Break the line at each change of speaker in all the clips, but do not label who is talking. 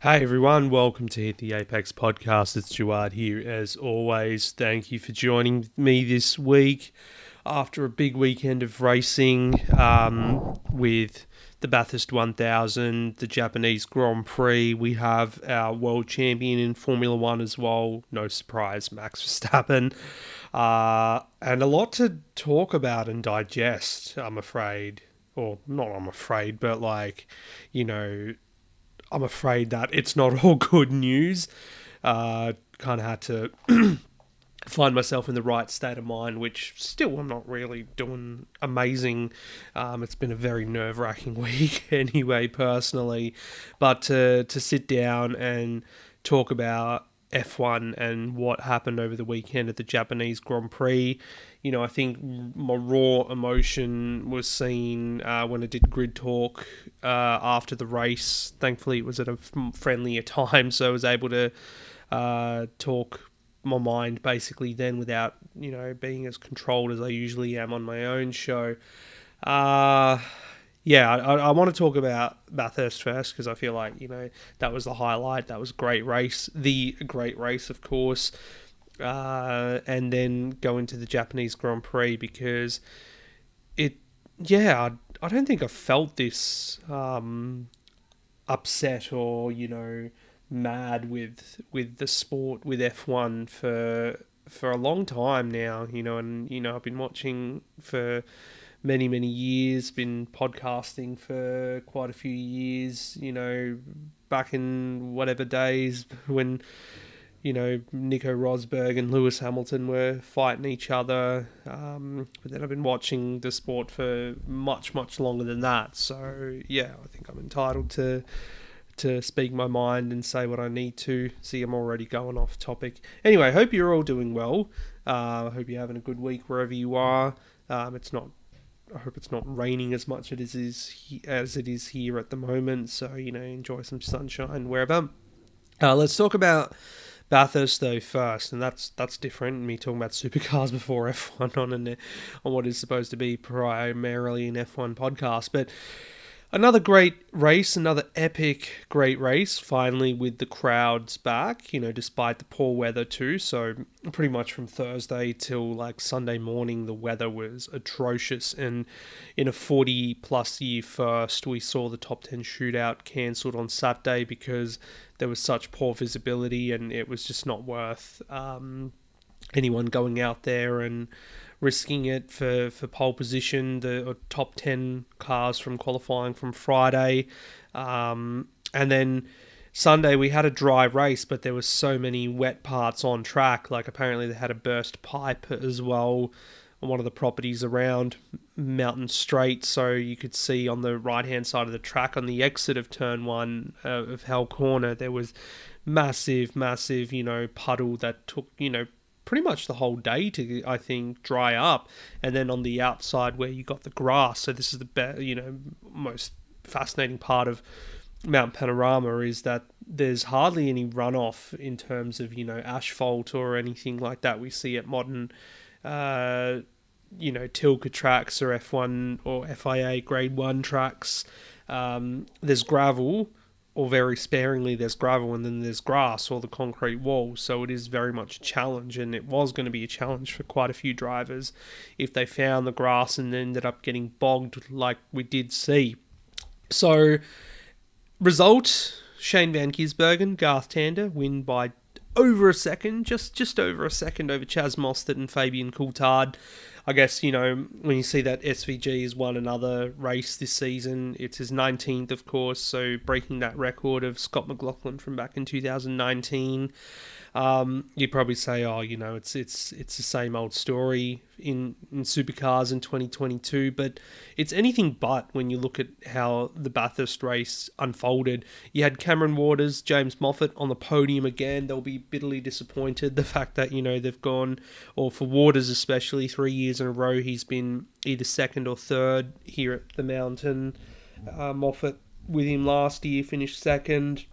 Hey everyone, welcome to Hit the Apex podcast. It's Jawad here as always. Thank you for joining me this week after a big weekend of racing with the Bathurst 1000, the Japanese Grand Prix. We have our world champion in Formula One as well. No surprise, Max Verstappen. And a lot to talk about and digest, I'm afraid. Or not I'm afraid, but I'm afraid that it's not all good news. Kind of had to find myself in the right state of mind, which still I'm not really doing amazing. It's been a very nerve-wracking week anyway, personally. But to sit down and talk about F1 and what happened over the weekend at the Japanese Grand Prix, I think my raw emotion was seen when I did grid talk after the race. Thankfully, it was at a friendlier time, so I was able to talk my mind basically then without, being as controlled as I usually am on my own show. I want to talk about Bathurst first because I feel like, that was the highlight. That was a great race. The great race, of course. And then go into the Japanese Grand Prix because I don't think I felt this upset or, mad with the sport, with F1 for a long time now, and, I've been watching for many, many years, been podcasting for quite a few years, back in whatever days when, Nico Rosberg and Lewis Hamilton were fighting each other. But then I've been watching the sport for much, much longer than that. So, yeah, I think I'm entitled to speak my mind and say what I need to. See, I'm already going off topic. Anyway, I hope you're all doing well. I hope you're having a good week wherever you are. I hope it's not raining as much as it is here at the moment. So, enjoy some sunshine wherever. Let's talk about Bathurst though first, and that's different. Me talking about supercars before F1 on what is supposed to be primarily an F1 podcast, but another great race, another epic great race, finally with the crowds back, despite the poor weather too. So pretty much from Thursday till like Sunday morning, the weather was atrocious. And in a 40 plus year first, we saw the top 10 shootout cancelled on Saturday because there was such poor visibility and it was just not worth anyone going out there and risking it for pole position, the top 10 cars from qualifying from Friday. And then Sunday we had a dry race, but there was so many wet parts on track. Like apparently they had a burst pipe as well on one of the properties around Mountain Straight. So you could see on the right-hand side of the track on the exit of Turn 1 of Hell Corner, there was massive, puddle that took, pretty much the whole day to, I think, dry up. And then on the outside where you got the grass, so this is the most fascinating part of Mount Panorama is that there's hardly any runoff in terms of, asphalt or anything like that we see at modern, Tilka tracks or F1 or FIA Grade 1 tracks. There's gravel, or very sparingly there's gravel, and then there's grass or the concrete wall. So it is very much a challenge, and it was going to be a challenge for quite a few drivers if they found the grass and ended up getting bogged like we did see. So, result, Shane Van Gisbergen, Garth Tander win by over a second, just over a second over Chaz Mostert and Fabian Coulthard. I guess, when you see that SVG has won another race this season, it's his 19th, of course, so breaking that record of Scott McLaughlin from back in 2019. You'd probably say, it's the same old story in supercars in 2022, but it's anything but when you look at how the Bathurst race unfolded. You had Cameron Waters, James Moffat on the podium again. They'll be bitterly disappointed. The fact that, they've gone, or for Waters especially, 3 years in a row, he's been either second or third here at the Mountain. Moffat with him last year finished second.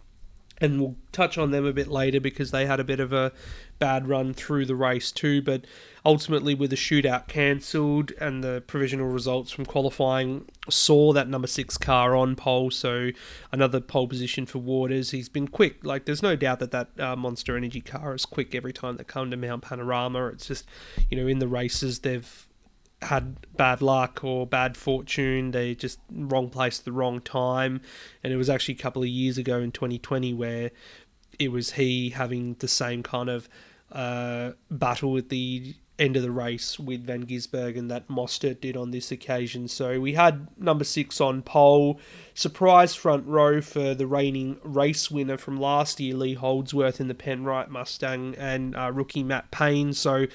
and we'll touch on them a bit later because they had a bit of a bad run through the race too. But ultimately, with the shootout cancelled and the provisional results from qualifying saw that number 6 car on pole, so another pole position for Waters. He's been quick. Like, there's no doubt that Monster Energy car is quick every time they come to Mount Panorama. It's just, in the races they've had bad luck or bad fortune. They just wrong place at the wrong time. And it was actually a couple of years ago in 2020 where it was he having the same kind of battle at the end of the race with Van Gisbergen that Mostert did on this occasion. So we had number 6 on pole. Surprise front row for the reigning race winner from last year, Lee Holdsworth in the Penrite Mustang, and rookie Matt Payne. So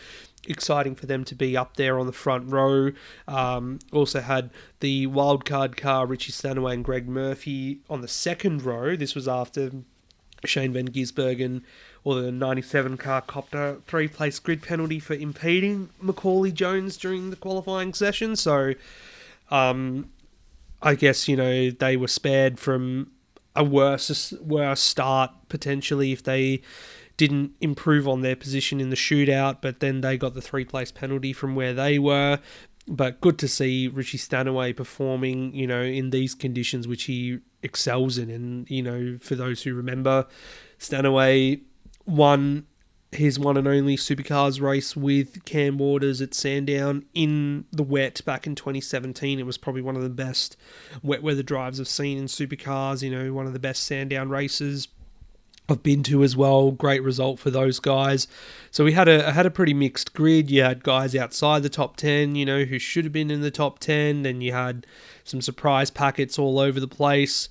exciting for them to be up there on the front row. Also had the wildcard car, Richie Stanaway and Greg Murphy on the second row. This was after Shane Van Gisbergen, or the 97 car, copped a 3-place grid penalty for impeding Macaulay Jones during the qualifying session. So I guess, they were spared from a worse start potentially if they didn't improve on their position in the shootout, but then they got the 3-place penalty from where they were. But good to see Richie Stanaway performing, in these conditions, which he excels in. And, for those who remember, Stanaway won his one and only supercars race with Cam Waters at Sandown in the wet back in 2017. It was probably one of the best wet weather drives I've seen in supercars, one of the best Sandown races I've been to as well. Great result for those guys. So we had a pretty mixed grid. You had guys outside the top 10, who should have been in the top 10. Then you had some surprise packets all over the place.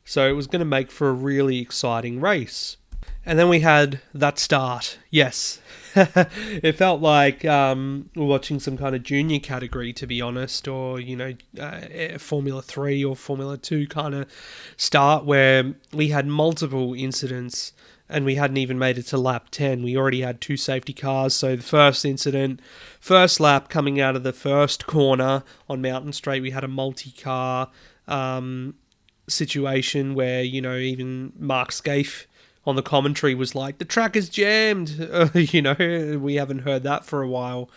So it was going to make for a really exciting race. And then we had that start. Yes. It felt like watching some kind of junior category, to be honest, or, Formula 3 or Formula 2 kind of start where we had multiple incidents and we hadn't even made it to lap 10. We already had 2 safety cars. So the first incident, first lap coming out of the first corner on Mountain Straight, we had a multi-car situation where, even Mark Scaife on the commentary was like, the track is jammed. We haven't heard that for a while.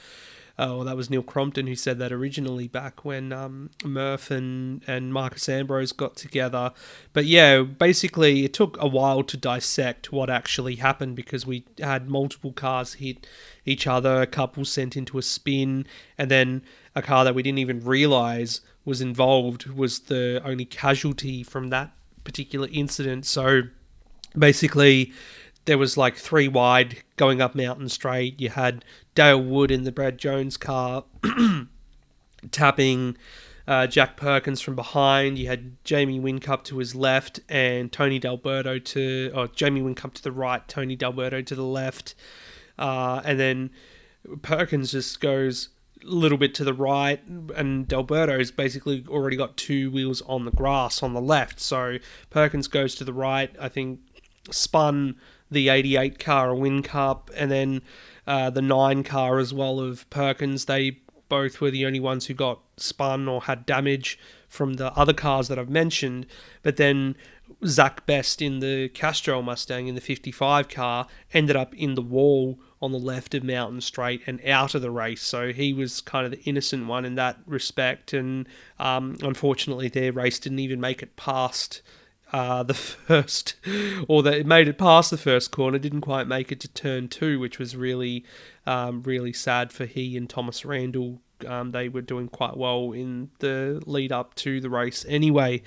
Well, that was Neil Crompton who said that originally back when Murph and Marcus Ambrose got together. But yeah, basically it took a while to dissect what actually happened because we had multiple cars hit each other, a couple sent into a spin, and then a car that we didn't even realise was involved was the only casualty from that particular incident. So basically, there was like 3 wide going up Mountain Straight. You had Dale Wood in the Brad Jones car tapping Jack Perkins from behind. You had Jamie Whincup to his left and Jamie Whincup to the right, Tony D'Alberto to the left. And then Perkins just goes a little bit to the right, and D'Alberto's basically already got 2 wheels on the grass on the left. So Perkins goes to the right, I think, spun the 88 car, a Whincup, and then the 9 car as well of Perkins. They both were the only ones who got spun or had damage from the other cars that I've mentioned. But then Zach Best in the Castrol Mustang in the 55 car ended up in the wall on the left of Mountain Straight and out of the race. So he was kind of the innocent one in that respect. And unfortunately, their race didn't even make it past the first, or that it made it past the first corner, didn't quite make it to turn 2, which was really, really sad for he and Thomas Randall. They were doing quite well in the lead up to the race. Anyway,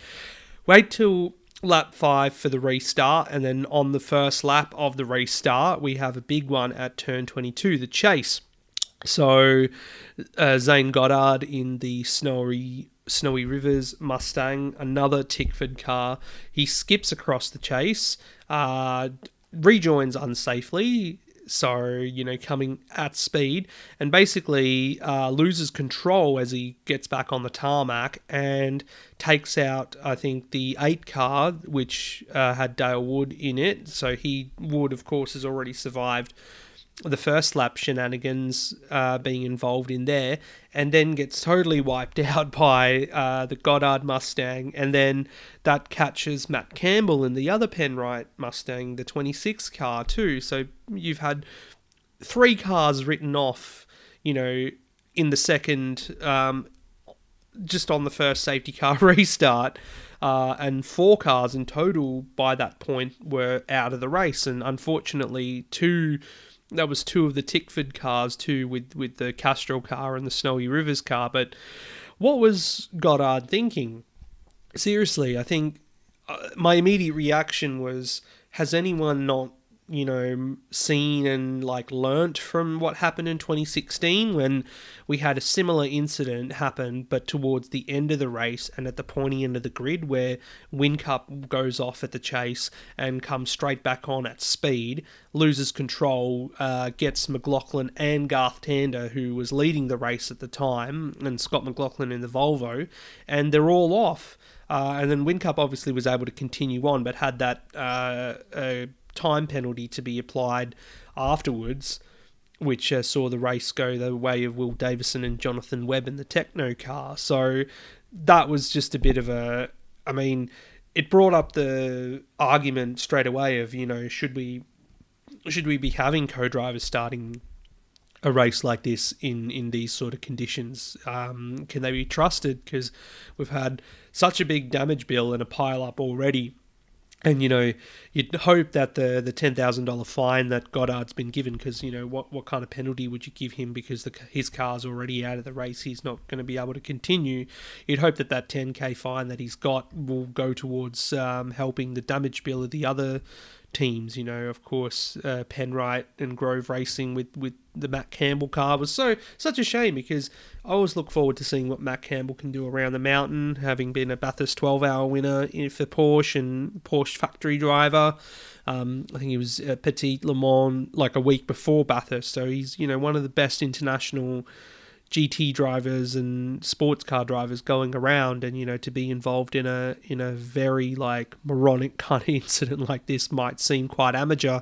wait till lap 5 for the restart, and then on the first lap of the restart, we have a big one at turn 22, the chase. So Zane Goddard in the Snowy Rivers Mustang, another Tickford car. He skips across the chase, rejoins unsafely, so, coming at speed, and basically loses control as he gets back on the tarmac and takes out, I think, the 8 car, which had Dale Wood in it. So Wood, of course, has already survived the first lap shenanigans being involved in there, and then gets totally wiped out by the Goddard Mustang, and then that catches Matt Campbell in the other Penrite Mustang, the 26 car too. So you've had 3 cars written off, in the second, just on the first safety car restart. And 4 cars in total by that point were out of the race, and unfortunately that was 2 of the Tickford cars too, with the Castrol car and the Snowy Rivers car. But what was Goddard thinking? Seriously, I think my immediate reaction was, has anyone not seen and learnt from what happened in 2016 when we had a similar incident happen, but towards the end of the race and at the pointy end of the grid, where Whincup goes off at the chase and comes straight back on at speed, loses control, gets McLaughlin and Garth Tander, who was leading the race at the time, and Scott McLaughlin in the Volvo, and they're all off. And then Whincup obviously was able to continue on, but had that time penalty to be applied afterwards, which saw the race go the way of Will Davison and Jonathan Webb in the Techno car. So that was just a bit of it brought up the argument straight away of, should we be having co-drivers starting a race like this in these sort of conditions? Can they be trusted? Because we've had such a big damage bill and a pile up already. And, you'd hope that the $10,000 fine that Goddard's been given, because, what kind of penalty would you give him because his car's already out of the race, he's not going to be able to continue. You'd hope that $10K fine that he's got will go towards helping the damage bill of the other teams. Of course, Penrite and Grove Racing with the Matt Campbell car was such a shame, because I always look forward to seeing what Matt Campbell can do around the mountain, having been a Bathurst 12-hour winner for Porsche and Porsche factory driver. I think he was at Petit Le Mans a week before Bathurst, so he's one of the best international GT drivers and sports car drivers going around, and to be involved in a very moronic kind of incident like this might seem quite amateur,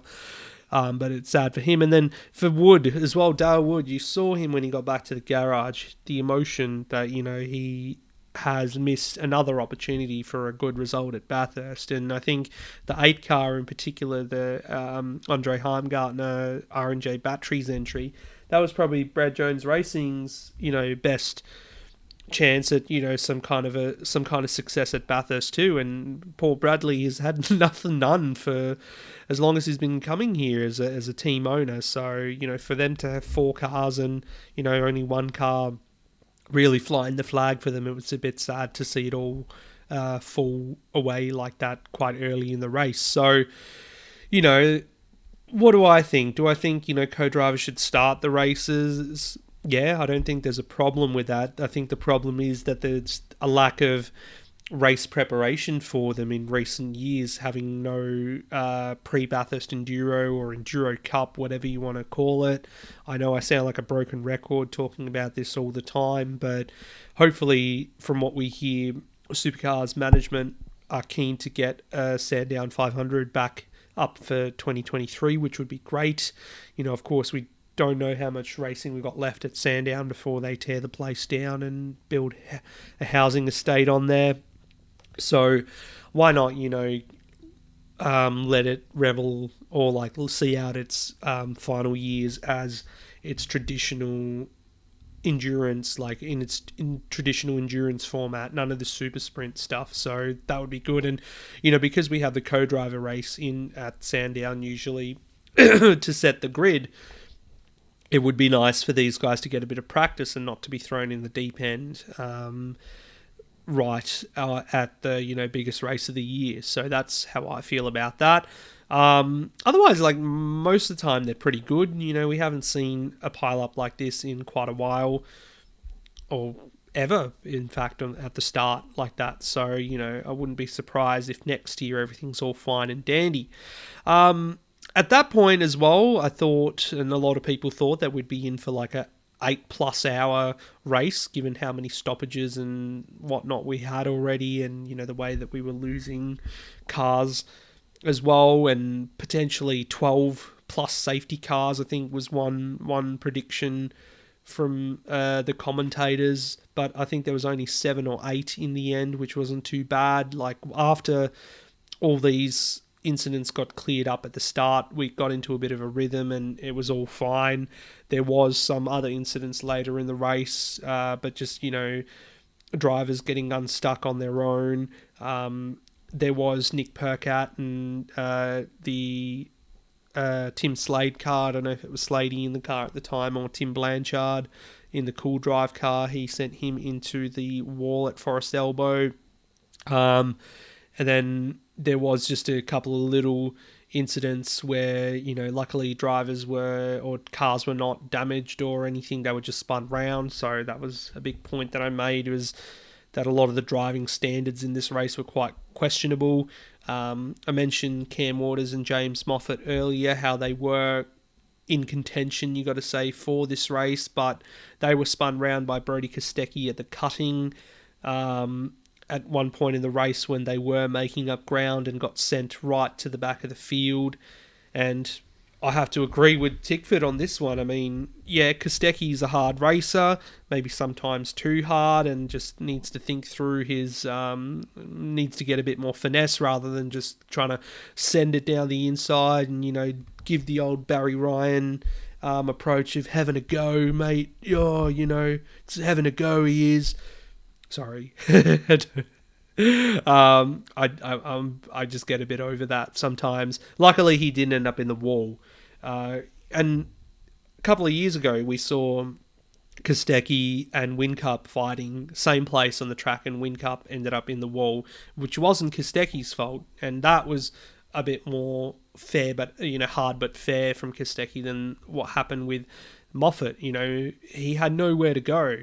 but it's sad for him. And then for Wood as well, Dale Wood, you saw him when he got back to the garage, the emotion that he has missed another opportunity for a good result at Bathurst. And I think the 8 car in particular, the Andre Heimgartner R&J Batteries entry, that was probably Brad Jones Racing's, best chance at, some kind of success at Bathurst too. And Paul Bradley has had none for as long as he's been coming here as a team owner. So, for them to have 4 cars and, only 1 car really flying the flag for them, it was a bit sad to see it all fall away like that quite early in the race. So, what do I think? Do I think, co-drivers should start the races? Yeah, I don't think there's a problem with that. I think the problem is that there's a lack of race preparation for them in recent years, having no pre-Bathurst Enduro or Enduro Cup, whatever you want to call it. I know I sound like a broken record talking about this all the time, but hopefully from what we hear, Supercars management are keen to get Sandown 500 back up for 2023, which would be great. Of course, we don't know how much racing we've got left at Sandown before they tear the place down and build a housing estate on there. So why not, let it revel or see out its final years as its traditional endurance, in traditional endurance format, none of the super sprint stuff. So that would be good. And because we have the co-driver race in at Sandown usually to set the grid, it would be nice for these guys to get a bit of practice and not to be thrown in the deep end right at the biggest race of the year. So that's how I feel about that. Otherwise, most of the time, they're pretty good. We haven't seen a pile-up like this in quite a while, or ever, in fact, at the start like that. So, I wouldn't be surprised if next year everything's all fine and dandy. At that point as well, I thought, and a lot of people thought, that we'd be in for a 8+ hour race, given how many stoppages and whatnot we had already, and, the way that we were losing cars as well, and potentially 12+ plus safety cars, I think, was one prediction from the commentators, but I think there was only 7 or 8 in the end, which wasn't too bad. Like, after all these incidents got cleared up at the start, we got into a bit of a rhythm and it was all fine. There was some other incidents later in the race, but just, drivers getting unstuck on their own. There was Nick Percat and the Tim Slade car. I don't know if it was Slady in the car at the time or Tim Blanchard in the Cool Drive car. He sent him into the wall at Forest Elbow. And then there was just a couple of little incidents where, luckily cars were not damaged or anything. They were just spun round. So that was a big point that I made, was that a lot of the driving standards in this race were quite questionable. I mentioned Cam Waters and James Moffat earlier, how they were in contention, you got to say, for this race, but they were spun round by Brody Kostecki at the cutting at one point in the race when they were making up ground, and got sent right to the back of the field. And I have to agree with Tickford on this one. I mean, yeah, Kostecki's a hard racer, maybe sometimes too hard, and just needs to think through his... needs to get a bit more finesse rather than just trying to send it down the inside and, give the old Barry Ryan approach of having a go, mate. Oh, it's having a go, he is. Sorry. I just get a bit over that sometimes. Luckily, he didn't end up in the wall. And a couple of years ago, we saw Kostecki and Whincup fighting same place on the track, and Whincup ended up in the wall, which wasn't Kostecki's fault, and that was a bit more fair, but hard but fair from Kostecki than what happened with Moffat. He had nowhere to go.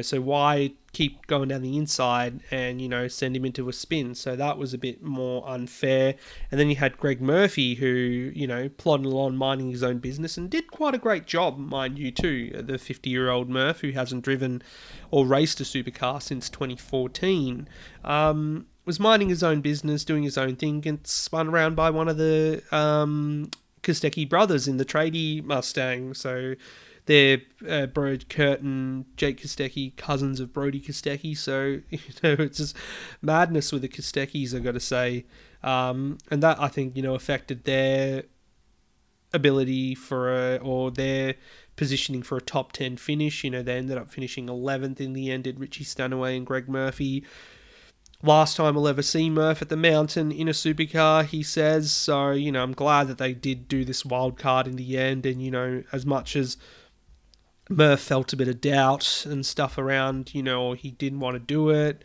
So why keep going down the inside and, send him into a spin? So that was a bit more unfair. And then you had Greg Murphy, who, plodded along minding his own business and did quite a great job, mind you, too. The 50-year-old Murph, who hasn't driven or raced a supercar since 2014, was minding his own business, doing his own thing, and spun around by one of the Kostecki brothers in the tradie Mustang. So... they're Kurt and Jake Kostecki, cousins of Brody Kostecki. So, it's just madness with the Kosteckis, I've got to say. And that, I think, affected their ability or their positioning for a top 10 finish. They ended up finishing 11th in the end, did Richie Stanaway and Greg Murphy. Last time we'll ever see Murph at the mountain in a supercar, he says. So, I'm glad that they did do this wild card in the end. And, as much as Murph felt a bit of doubt and stuff around, or he didn't want to do it,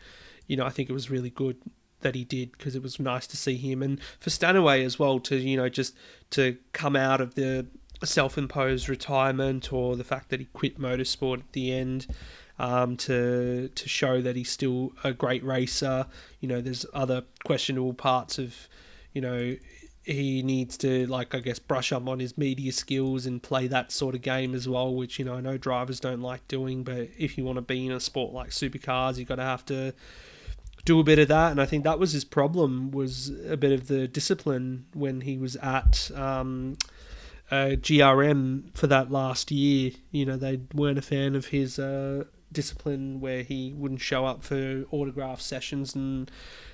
I think it was really good that he did, because it was nice to see him. And for Stanaway as well to, just to come out of the self-imposed retirement, or the fact that he quit motorsport at the end, to show that he's still a great racer. There's other questionable parts of, he needs to, brush up on his media skills and play that sort of game as well, which, I know drivers don't like doing, but if you want to be in a sport like supercars, you've got to have to do a bit of that. And I think that was his problem, was a bit of the discipline when he was at GRM for that last year. They weren't a fan of his discipline, where he wouldn't show up for autograph sessions and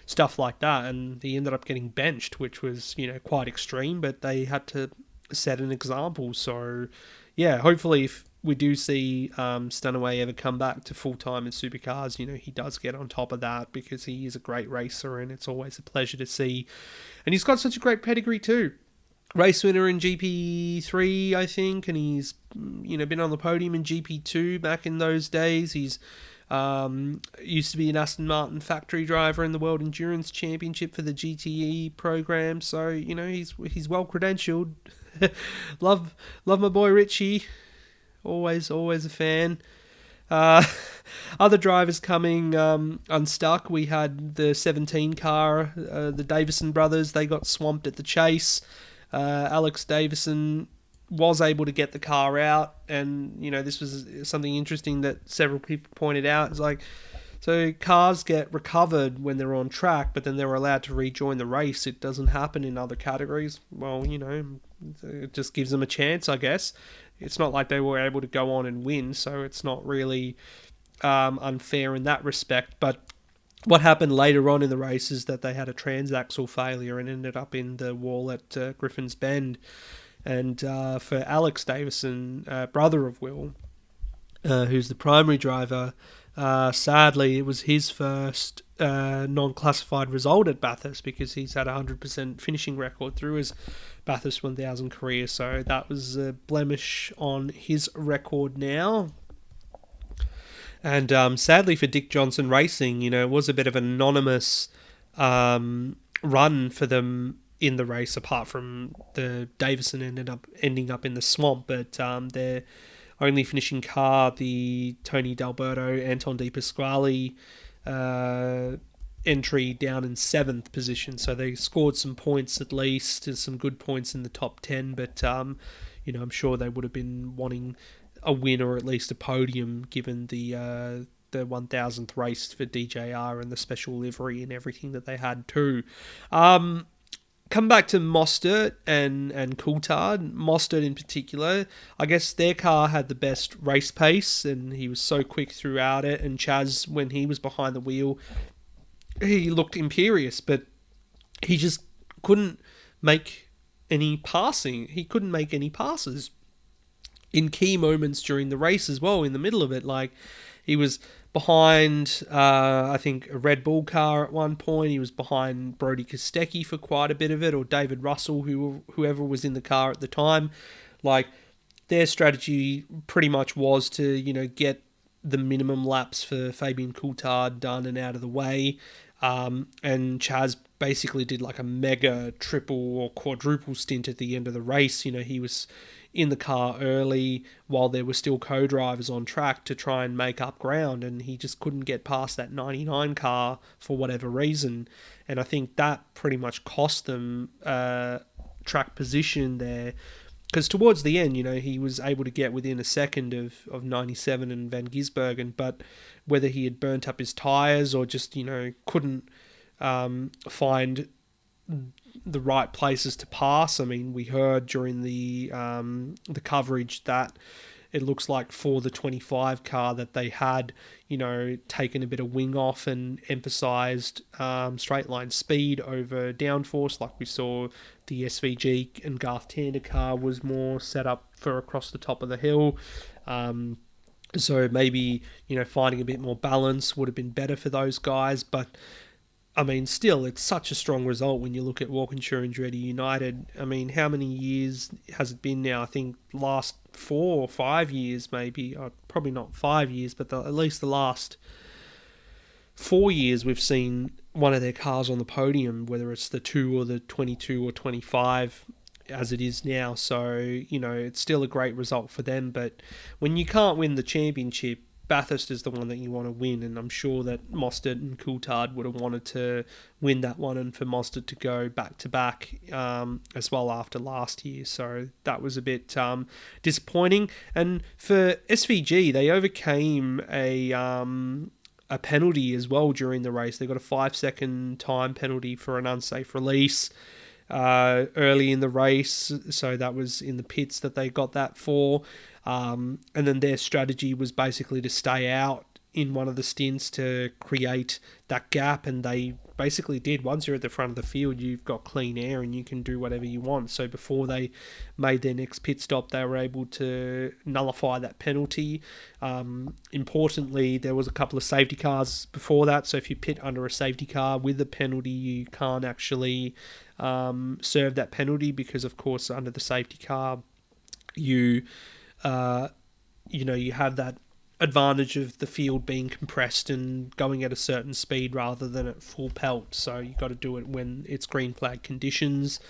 stuff like that, and he ended up getting benched, which was quite extreme, but they had to set an example. So yeah, hopefully if we do see Stanaway ever come back to full-time in supercars, he does get on top of that, because he is a great racer and it's always a pleasure to see. And he's got such a great pedigree too. Race winner in GP3, I think, and he's been on the podium in GP2 back in those days. He's used to be an Aston Martin factory driver in the World Endurance Championship for the GTE program, so he's well credentialed. love my boy Richie, always a fan. Other drivers coming unstuck. We had the 17 car, the Davison brothers. They got swamped at the chase. Alex Davison was able to get the car out, and this was something interesting that several people pointed out. It's like, So cars get recovered when they're on track, but then they're allowed to rejoin the race. It doesn't happen in other categories. Well, it just gives them a chance, I guess. It's not like they were able to go on and win, so it's not really unfair in that respect. But what happened later on in the race is that they had a transaxle failure and ended up in the wall at Griffin's Bend. And for Alex Davison, brother of Will, who's the primary driver, sadly it was his first non-classified result at Bathurst, because he's had a 100% finishing record through his Bathurst 1000 career. So that was a blemish on his record now. And sadly for Dick Johnson Racing, it was a bit of an anonymous run for them in the race, apart from the Davison ending up in the swamp. But their only finishing car, the Tony D'Alberto, Anton De Pasquale entry, down in 7th position. So they scored some points, at least some good points in the top 10. But I'm sure they would have been wanting a win or at least a podium, given the 1000th race for DJR and the special livery and everything that they had too. Come back to Mostert and Coulthard. Mostert in particular, I guess their car had the best race pace, and he was so quick throughout it. And Chaz, when he was behind the wheel, he looked imperious, but he just couldn't make any passing. He couldn't make any passes in key moments during the race as well, in the middle of it. Like, he was behind, I think, a Red Bull car at one point. He was behind Brody Kostecki for quite a bit of it, or David Russell, whoever was in the car at the time. Like, their strategy pretty much was to, get the minimum laps for Fabian Coulthard done and out of the way. And Chaz basically did like a mega triple or quadruple stint at the end of the race. He was in the car early while there were still co-drivers on track to try and make up ground, and he just couldn't get past that 99 car for whatever reason. And I think that pretty much cost them track position there, because towards the end, he was able to get within a second of 97 and Van Gisbergen, but whether he had burnt up his tyres or just, couldn't find the right places to pass. I mean, we heard during the coverage that it looks like for the 25 car that they had, taken a bit of wing off and emphasised straight line speed over downforce, like we saw the SVG and Garth Tander car was more set up for across the top of the hill. So maybe, finding a bit more balance would have been better for those guys. But I mean, still, it's such a strong result when you look at Walkinshaw and Andretti United. I mean, how many years has it been now? I think last 4 or 5 years, maybe. Probably not 5 years, but at least the last 4 years we've seen one of their cars on the podium, whether it's the 2 or the 22 or 25 as it is now. So, it's still a great result for them. But when you can't win the championship, Bathurst is the one that you want to win, and I'm sure that Mostert and Coulthard would have wanted to win that one, and for Mostert to go back-to-back as well after last year. So that was a bit disappointing. And for SVG, they overcame a penalty as well during the race. They got a 5-second time penalty for an unsafe release early in the race, so that was in the pits that they got that for. And then their strategy was basically to stay out in one of the stints to create that gap, and they basically did. Once you're at the front of the field, you've got clean air and you can do whatever you want. So before they made their next pit stop, they were able to nullify that penalty. Importantly, there was a couple of safety cars before that, so if you pit under a safety car with a penalty, you can't actually serve that penalty, because of course under the safety car you have that advantage of the field being compressed and going at a certain speed rather than at full pelt. So you got to do it when it's green flag conditions.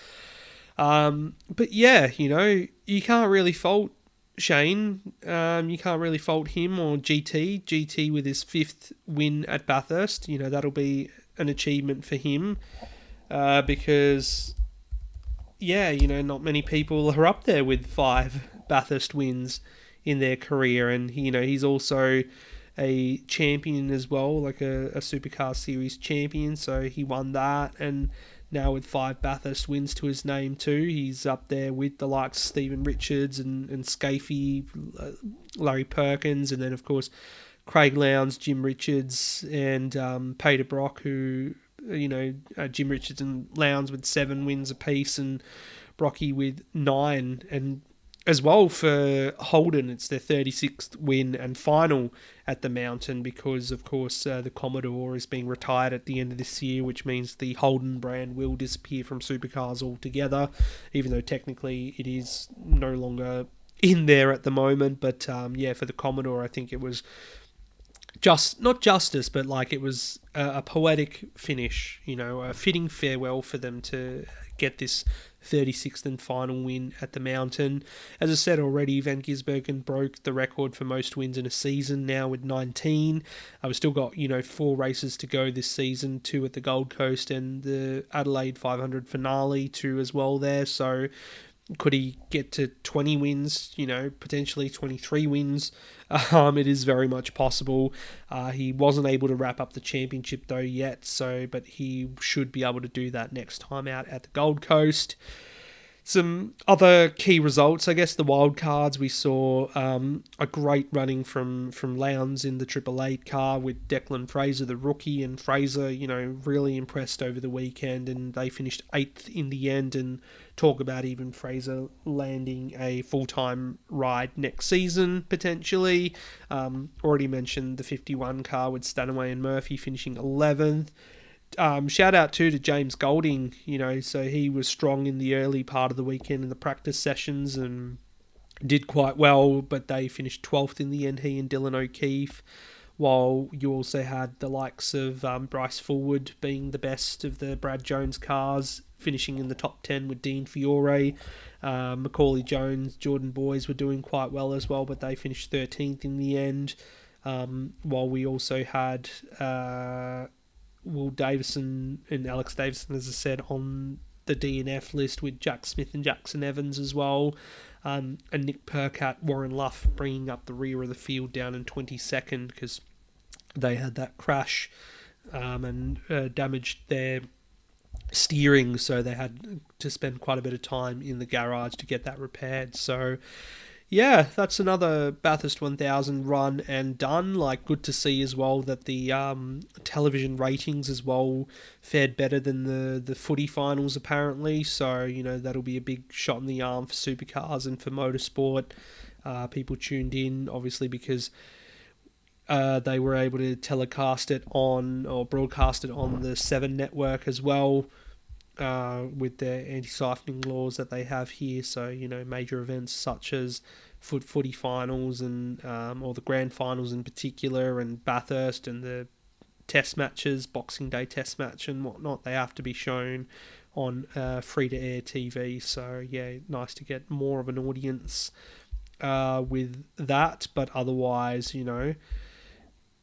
But yeah, you can't really fault Shane. You can't really fault him or GT. GT with his 5th win at Bathurst. That'll be an achievement for him because, not many people are up there with 5 Bathurst wins in their career, and he's also a champion as well, like a Supercar Series champion. So he won that, and now with 5 Bathurst wins to his name too, he's up there with the likes of Stephen Richards and Scafey, Larry Perkins, and then of course Craig Lowndes, Jim Richards, and Peter Brock, who, Jim Richards and Lowndes with 7 wins apiece, and Brocky with 9. And as well for Holden, it's their 36th win and final at the Mountain, because of course the Commodore is being retired at the end of this year, which means the Holden brand will disappear from supercars altogether, even though technically it is no longer in there at the moment. But for the Commodore, I think it was not justice, but like it was a poetic finish, a fitting farewell for them to get this 36th and final win at the Mountain. As I said already, Van Gisbergen broke the record for most wins in a season now with 19. We've still got, 4 races to go this season, 2 at the Gold Coast and the Adelaide 500 finale, 2 as well there. So could he get to 20 wins, potentially 23 wins? It is very much possible. He wasn't able to wrap up the championship though yet, but he should be able to do that next time out at the Gold Coast. Some other key results, I guess the wild cards, we saw a great running from Lowndes in the 888 car with Declan Fraser, the rookie, and Fraser, really impressed over the weekend, and they finished 8th in the end, and talk about even Fraser landing a full-time ride next season, potentially. Already mentioned the 51 car with Stanaway and Murphy finishing 11th. Shout out to James Golding, so he was strong in the early part of the weekend in the practice sessions and did quite well, but they finished 12th in the end, he and Dylan O'Keefe, while you also had the likes of Bryce Fullwood being the best of the Brad Jones cars, finishing in the top 10 with Dean Fiore. Macaulay Jones, Jordan Boys were doing quite well as well, but they finished 13th in the end, while we also had Will Davison and Alex Davison, as I said, on the DNF list with Jack Smith and Jackson Evans as well, and Nick Percat, Warren Luff bringing up the rear of the field down in 22nd because they had that crash and damaged their steering, so they had to spend quite a bit of time in the garage to get that repaired. So yeah, that's another Bathurst 1000 run and done. Like, good to see as well that the television ratings as well fared better than the footy finals apparently. So, that'll be a big shot in the arm for supercars and for motorsport. People tuned in, obviously, because they were able to telecast it on, or broadcast it on the 7 network as well, with their anti-siphoning laws that they have here. So, major events such as footy finals and or the grand finals in particular, and Bathurst and the test matches, Boxing Day test match and whatnot, they have to be shown on free-to-air TV. So, yeah, nice to get more of an audience with that. But otherwise,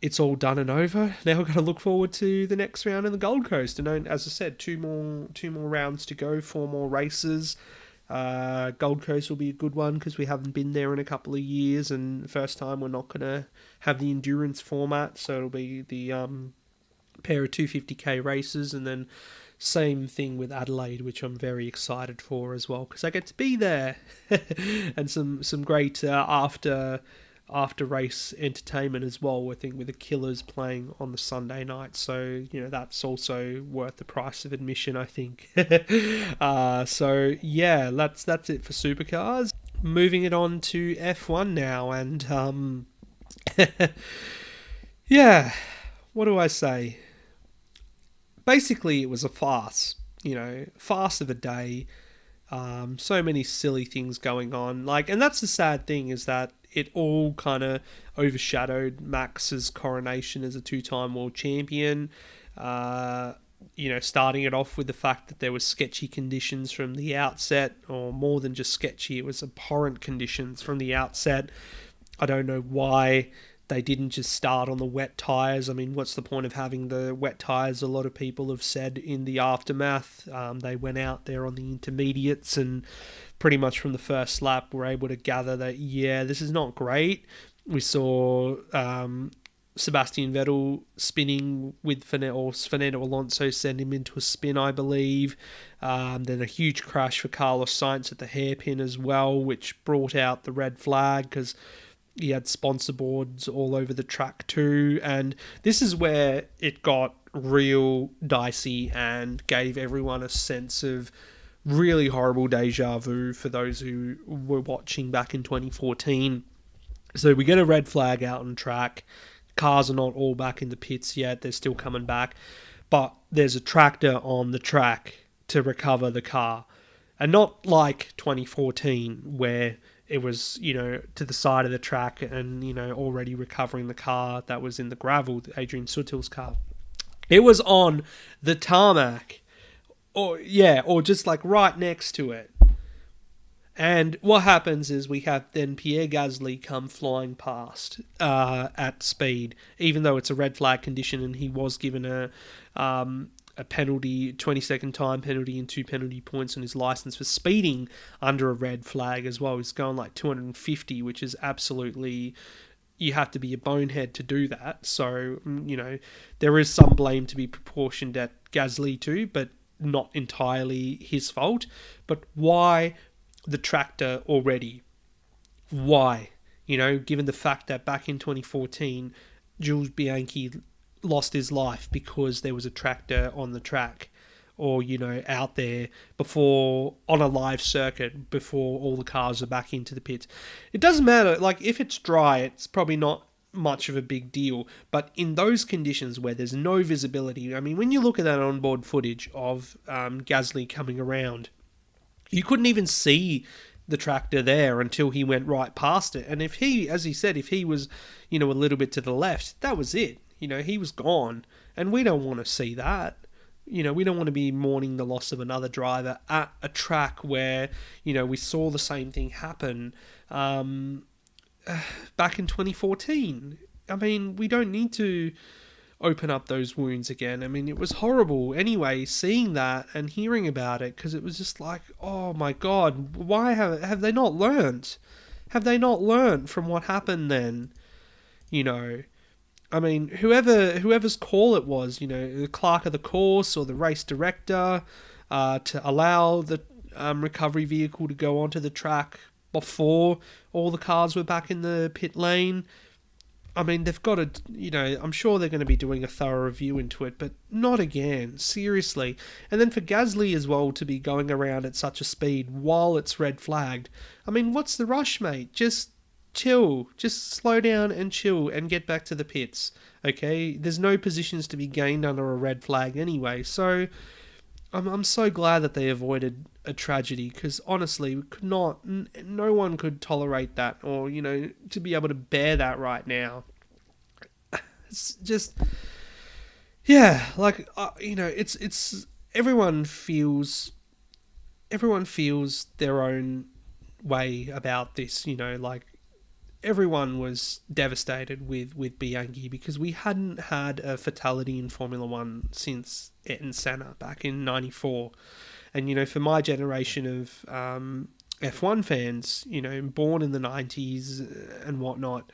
it's all done and over. Now we've got to look forward to the next round in the Gold Coast. And as I said, two more rounds to go, 4 more races. Gold Coast will be a good one because we haven't been there in a couple of years, and the first time we're not going to have the endurance format, so it'll be the pair of 250k races, and then same thing with Adelaide, which I'm very excited for as well because I get to be there, and some great after race entertainment as well, I think, with the Killers playing on the Sunday night. So, that's also worth the price of admission, I think. So, yeah, that's it for supercars. Moving it on to F1 now, and yeah, what do I say? Basically, it was a farce, farce of a day. So many silly things going on, and that's the sad thing, is that it all kind of overshadowed Max's coronation as a 2-time world champion. Starting it off with the fact that there were sketchy conditions from the outset, or more than just sketchy, it was abhorrent conditions from the outset. I don't know why they didn't just start on the wet tyres. I mean, what's the point of having the wet tyres? A lot of people have said in the aftermath. They went out there on the intermediates and pretty much from the first lap were able to gather that, yeah, this is not great. We saw Sebastian Vettel spinning with Fernando Alonso sent him into a spin, I believe. Then a huge crash for Carlos Sainz at the hairpin as well, which brought out the red flag because he had sponsor boards all over the track too. And this is where it got real dicey and gave everyone a sense of really horrible deja vu for those who were watching back in 2014. So we get a red flag out on track. Cars are not all back in the pits yet. They're still coming back. But there's a tractor on the track to recover the car. And not like 2014 where it was, to the side of the track and, already recovering the car that was in the gravel, Adrian Sutil's car. It was on the tarmac. Or just like right next to it. And what happens is we have then Pierre Gasly come flying past at speed, even though it's a red flag condition, and he was given a penalty, 20-second time penalty and 2 penalty points on his license for speeding under a red flag as well. He's going like 250, which is absolutely... You have to be a bonehead to do that. So, there is some blame to be proportioned at Gasly too, but not entirely his fault. But why the tractor already? Why? Given the fact that back in 2014, Jules Bianchi lost his life because there was a tractor on the track or, out there before on a live circuit before all the cars are back into the pits. It doesn't matter. Like, if it's dry, it's probably not much of a big deal. But in those conditions where there's no visibility, I mean, when you look at that onboard footage of Gasly coming around, you couldn't even see the tractor there until he went right past it. And if he, as he said, if he was, a little bit to the left, that was it. He was gone. And we don't want to see that. We don't want to be mourning the loss of another driver at a track where, we saw the same thing happen back in 2014. I mean, we don't need to open up those wounds again. I mean, it was horrible anyway, seeing that and hearing about it, because it was just like, oh my God, why have they not learned? Have they not learned from what happened then? I mean, whoever's call it was, the clerk of the course or the race director, to allow the recovery vehicle to go onto the track before all the cars were back in the pit lane. I mean, they've got to, I'm sure they're going to be doing a thorough review into it, but not again, seriously. And then for Gasly as well to be going around at such a speed while it's red flagged. I mean, what's the rush, mate? Just chill. Just slow down and chill and get back to the pits, okay? There's no positions to be gained under a red flag anyway, so I'm so glad that they avoided a tragedy, because honestly, we could not, no one could tolerate that, or, to be able to bear that right now. It's just, like, it's, everyone feels their own way about this, like, everyone was devastated with Bianchi, because we hadn't had a fatality in Formula One since Ayrton Senna back in '94. And, for my generation of F1 fans, born in the 90s and whatnot,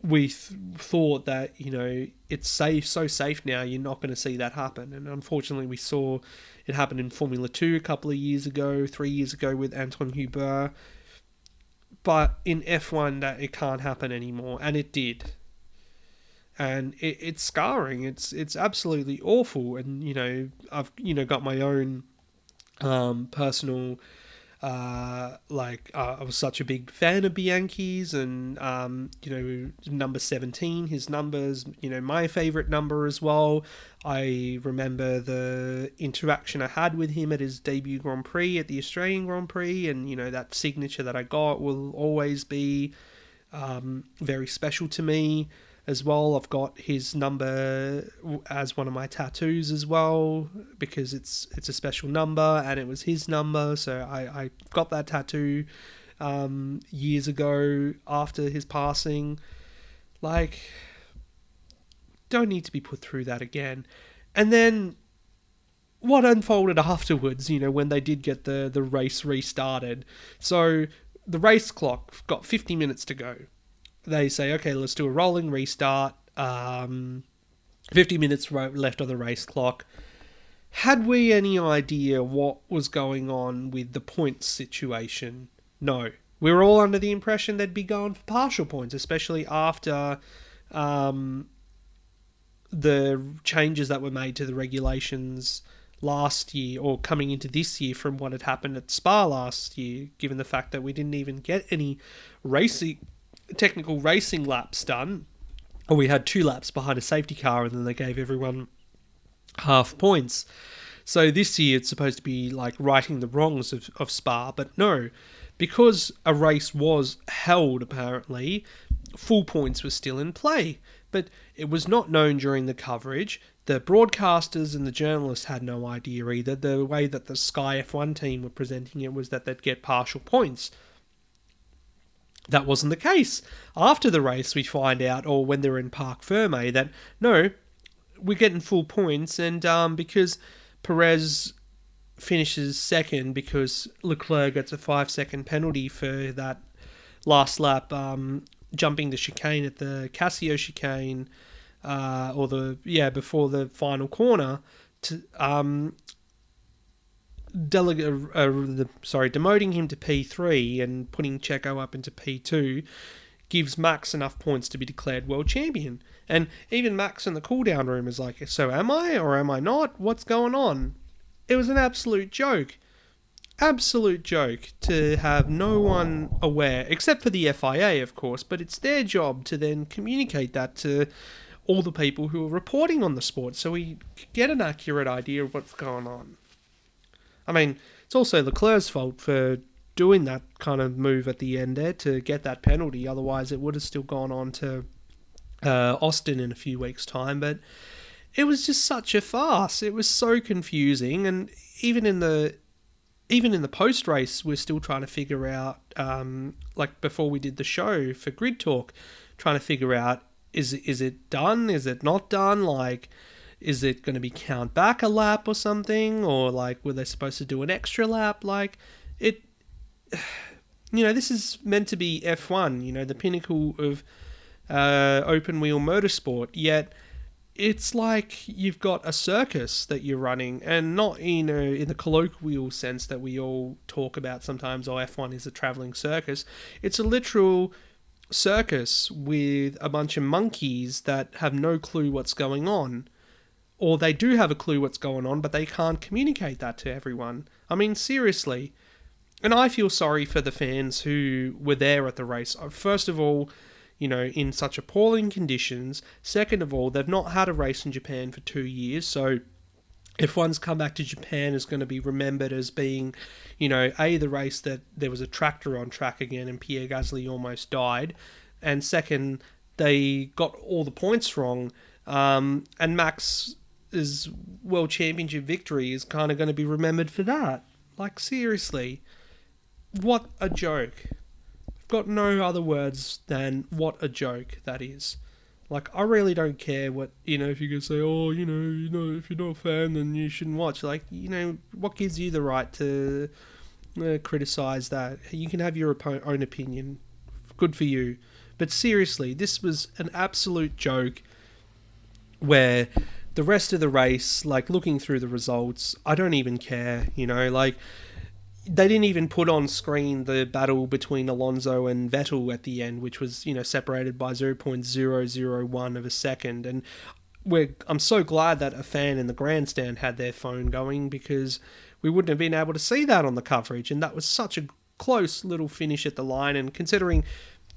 we thought that, it's so safe now, you're not going to see that happen. And unfortunately, we saw it happen in Formula 2 a couple of years ago, 3 years ago with Anton Hubert. But in F1, that it can't happen anymore, and it did. And it's scarring. It's absolutely awful. And I've got my own personal I was such a big fan of Bianchi's, and number 17, his numbers, my favorite number as well. I remember the interaction I had with him at his debut Grand Prix at the Australian Grand Prix, and that signature that I got will always be very special to me as well. I've got his number as one of my tattoos as well, because it's a special number and it was his number. So I got that tattoo years ago after his passing. Like, don't need to be put through that again. And then what unfolded afterwards, when they did get the race restarted. So the race clock got 50 minutes to go. They say, okay, let's do a rolling restart. 50 minutes left on the race clock. Had we any idea what was going on with the points situation? No. We were all under the impression they'd be going for partial points, especially after the changes that were made to the regulations last year, or coming into this year from what had happened at Spa last year, given the fact that we didn't even get any technical racing laps done, or we had 2 laps behind a safety car and then they gave everyone half points. So this year it's supposed to be like righting the wrongs of Spa, but no, because a race was held, apparently, full points were still in play. But it was not known during the coverage. The broadcasters and the journalists had no idea either. The way that the Sky F1 team were presenting it was that they'd get partial points. That wasn't the case. After the race, we find out, or when they're in Parc Ferme, that no, we're getting full points, and because Perez finishes second because Leclerc gets a 5-second penalty for that last lap, jumping the chicane at the Casio chicane, before the final corner, demoting him to P3 and putting Checo up into P2 gives Max enough points to be declared world champion. And even Max in the cool-down room is like, so am I or am I not? What's going on? It was an absolute joke. Absolute joke to have no one aware, except for the FIA, of course, but it's their job to then communicate that to all the people who are reporting on the sport so we get an accurate idea of what's going on. I mean, it's also Leclerc's fault for doing that kind of move at the end there to get that penalty. Otherwise, it would have still gone on to Austin in a few weeks' time. But it was just such a farce. It was so confusing. And even in the post-race, we're still trying to figure out, like before we did the show for Grid Talk, trying to figure out, is it done? Is it not done? Like, is it going to be count back a lap or something? Or like, were they supposed to do an extra lap? Like, this is meant to be F1, the pinnacle of open wheel motorsport. Yet it's like you've got a circus that you're running, and not in the colloquial sense that we all talk about sometimes. Oh, F1 is a traveling circus. It's a literal circus with a bunch of monkeys that have no clue what's going on. Or they do have a clue what's going on, but they can't communicate that to everyone. I mean, seriously. And I feel sorry for the fans who were there at the race. First of all, in such appalling conditions. Second of all, they've not had a race in Japan for 2 years. So F1's come back to Japan is going to be remembered as being, the race that there was a tractor on track again and Pierre Gasly almost died. And second, they got all the points wrong. And Max's World Championship victory is kind of going to be remembered for that. Like, seriously. What a joke. I've got no other words than what a joke that is. Like, I really don't care what, if you could say, if you're not a fan, then you shouldn't watch. Like, what gives you the right to criticise that? You can have your own opinion. Good for you. But seriously, this was an absolute joke where the rest of the race, like, looking through the results, I don't even care, like, they didn't even put on screen the battle between Alonso and Vettel at the end, which was, separated by 0.001 of a second. And I'm so glad that a fan in the grandstand had their phone going, because we wouldn't have been able to see that on the coverage. And that was such a close little finish at the line. And considering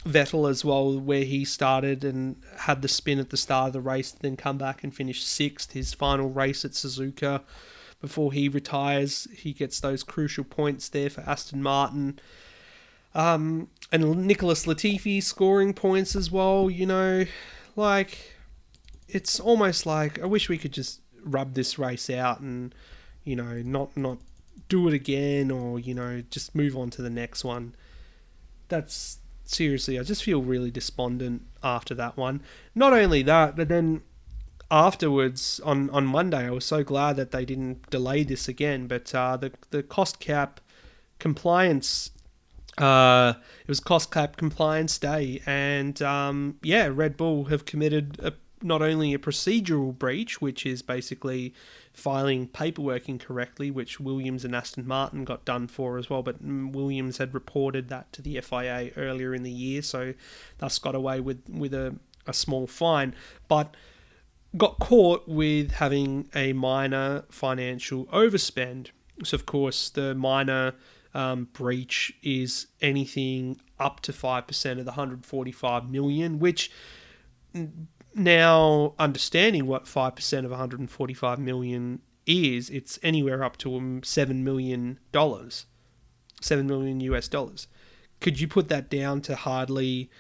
Vettel as well, where he started and had the spin at the start of the race, then come back and finish 6th, his final race at Suzuka before he retires. He gets those crucial points there for Aston Martin. And Nicholas Latifi scoring points as well, like, it's almost like I wish we could just rub this race out and, not do it again, or, just move on to the next one. That's seriously, I just feel really despondent after that one. Not only that, but then afterwards on Monday, I was so glad that they didn't delay this again. But the cost cap compliance, it was cost cap compliance day, and Red Bull have committed a not only a procedural breach, which is basically filing paperwork incorrectly, which Williams and Aston Martin got done for as well, but Williams had reported that to the FIA earlier in the year, so thus got away with a small fine, but got caught with having a minor financial overspend. So, of course, the minor breach is anything up to 5% of the 145 million, which now understanding what 5% of 145 million is, it's anywhere up to $7 million, $7 million US dollars. Could you put that down to hardly,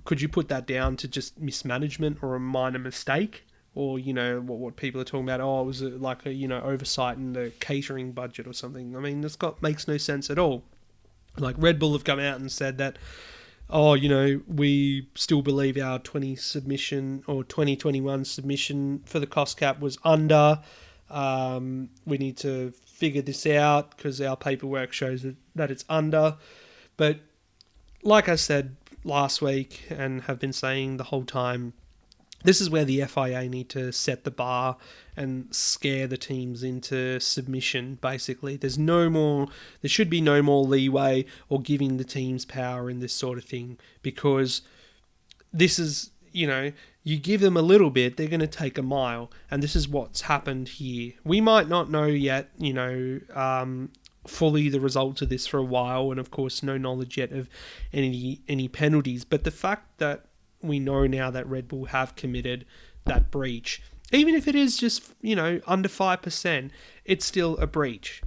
could you put that down to just mismanagement or a minor mistake? Or, what people are talking about, it was like a, oversight in the catering budget or something. I mean, makes no sense at all. Like, Red Bull have come out and said that, we still believe our 2021 submission for the cost cap was under. We need to figure this out because our paperwork shows that it's under. But like I said last week and have been saying the whole time, this is where the FIA need to set the bar and scare the teams into submission, basically. There should be no more leeway or giving the teams power in this sort of thing, because this is, you give them a little bit, they're going to take a mile, and this is what's happened here. We might not know yet, fully the results of this for a while, and of course no knowledge yet of any penalties, but the fact that we know now that Red Bull have committed that breach, even if it is just, under 5%, it's still a breach.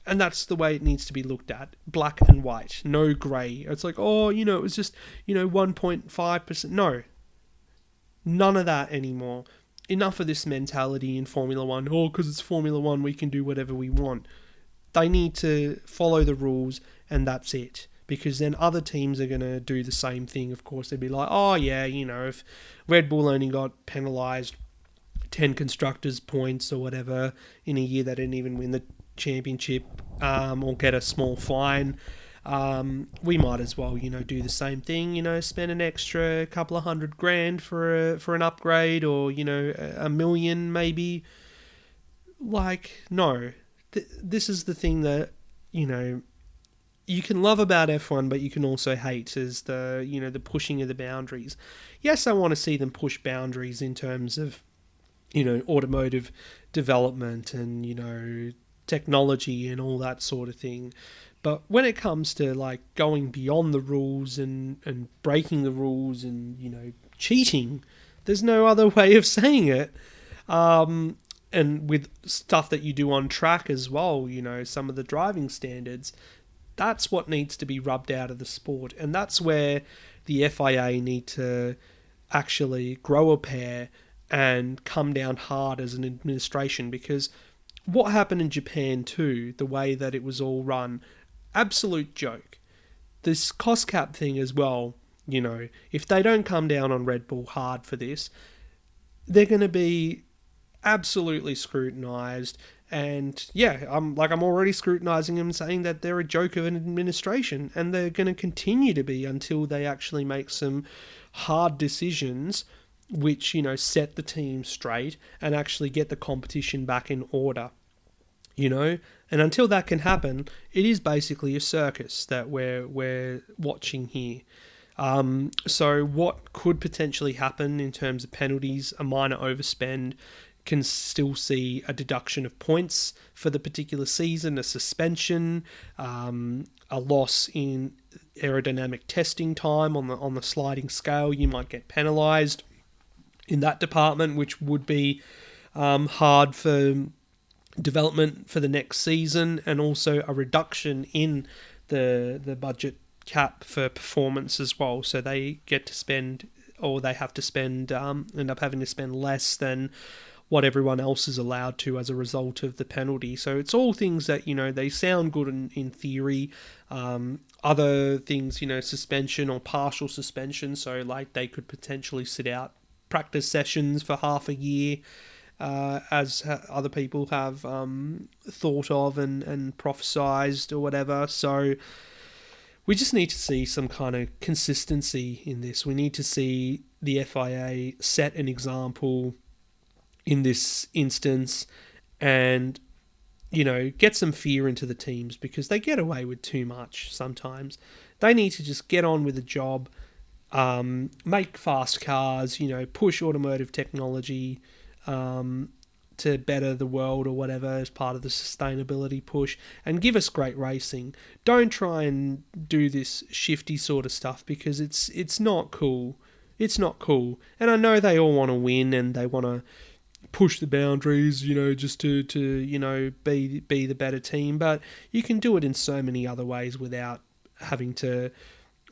And that's the way it needs to be looked at. Black and white. No grey. It's like, it was just, 1.5%. No. None of that anymore. Enough of this mentality in Formula One. Because it's Formula One, we can do whatever we want. They need to follow the rules, and that's it. Because then other teams are going to do the same thing. Of course, they'd be like, if Red Bull only got penalised 10 constructors' points or whatever in a year they didn't even win the championship, or get a small fine, we might as well, do the same thing, spend an extra couple of $100,000 for an upgrade, or, $1 million maybe. Like, no. This is the thing that, you can love about F1, but you can also hate, is the pushing of the boundaries. Yes, I want to see them push boundaries in terms of, automotive development and, technology and all that sort of thing. But when it comes to like going beyond the rules and breaking the rules and, cheating, there's no other way of saying it. And with stuff that you do on track as well, some of the driving standards, that's what needs to be rubbed out of the sport. And that's where the FIA need to actually grow a pair and come down hard as an administration, because what happened in Japan too, the way that it was all run, absolute joke. This cost cap thing as well, if they don't come down on Red Bull hard for this, they're going to be absolutely scrutinised. And yeah, I'm already scrutinising them, saying that they're a joke of an administration, and they're going to continue to be until they actually make some hard decisions which, set the team straight and actually get the competition back in order. And until that can happen, it is basically a circus that we're watching here. So what could potentially happen in terms of penalties? A minor overspend can still see a deduction of points for the particular season, a suspension, a loss in aerodynamic testing time on the sliding scale. You might get penalised in that department, which would be hard for development for the next season, and also a reduction in the budget cap for performance as well. So they get to spend, or they have to spend, end up having to spend less than what everyone else is allowed to as a result of the penalty. So it's all things that, they sound good in theory. Other things, suspension or partial suspension. So like they could potentially sit out practice sessions for half a year, as other people have thought of and prophesized or whatever. So we just need to see some kind of consistency in this. We need to see the FIA set an example in this instance and, get some fear into the teams, because they get away with too much sometimes. They need to just get on with the job, make fast cars, push automotive technology to better the world or whatever as part of the sustainability push, and give us great racing. Don't try and do this shifty sort of stuff, because it's not cool. It's not cool. And I know they all want to win and they want to push the boundaries, just to be the better team. But you can do it in so many other ways without having to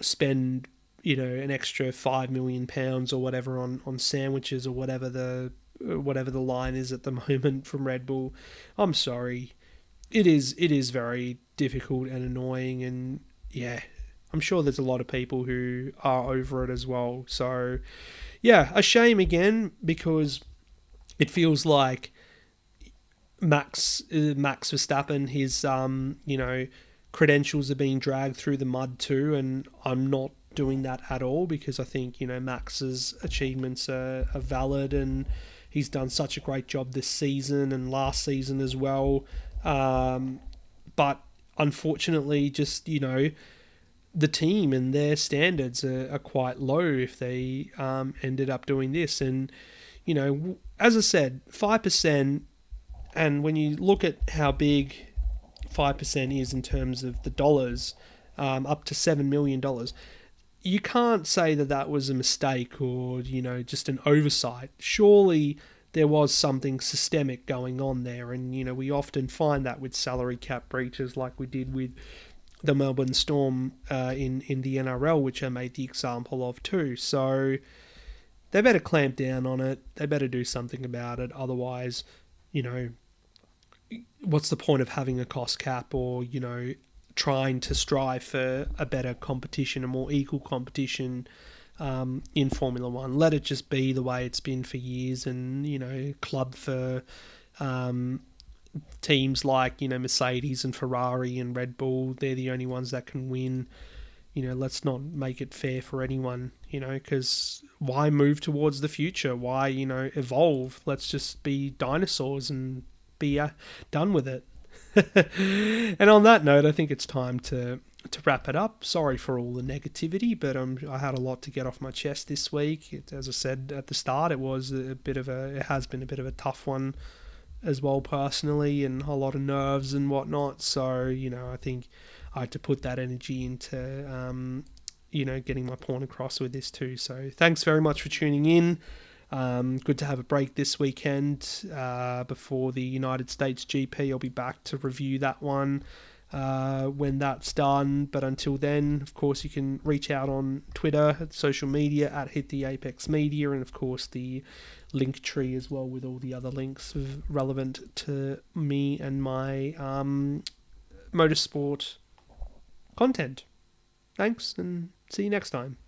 spend, an extra £5 million or whatever on sandwiches or whatever the line is at the moment from Red Bull. I'm sorry. It is very difficult and annoying, and yeah, I'm sure there's a lot of people who are over it as well. So yeah, a shame again, because it feels like Max Verstappen, his credentials are being dragged through the mud too, and I'm not doing that at all, because I think Max's achievements are valid, and he's done such a great job this season and last season as well. But unfortunately, just the team and their standards are quite low if they ended up doing this. And as I said, 5%, and when you look at how big 5% is in terms of the dollars, up to $7 million, you can't say that was a mistake or, just an oversight. Surely there was something systemic going on there, and, we often find that with salary cap breaches, like we did with the Melbourne Storm in the NRL, which I made the example of too. So they better clamp down on it. They better do something about it. Otherwise, what's the point of having a cost cap, or, trying to strive for a better competition, a more equal competition in Formula One? Let it just be the way it's been for years, and, club for teams like, Mercedes and Ferrari and Red Bull. They're the only ones that can win. Let's not make it fair for anyone, because why move towards the future? Why, evolve? Let's just be dinosaurs and be done with it. And on that note, I think it's time to wrap it up. Sorry for all the negativity, but I had a lot to get off my chest this week. As I said at the start, it has been a bit of a tough one as well personally, and a lot of nerves and whatnot. So, I think I had to put that energy into, getting my point across with this too. So thanks very much for tuning in. Good to have a break this weekend before the United States GP. I'll be back to review that one when that's done. But until then, of course, you can reach out on Twitter, social media at Hit the Apex Media, and of course the Linktree as well, with all the other links relevant to me and my motorsport content. Thanks, and see you next time.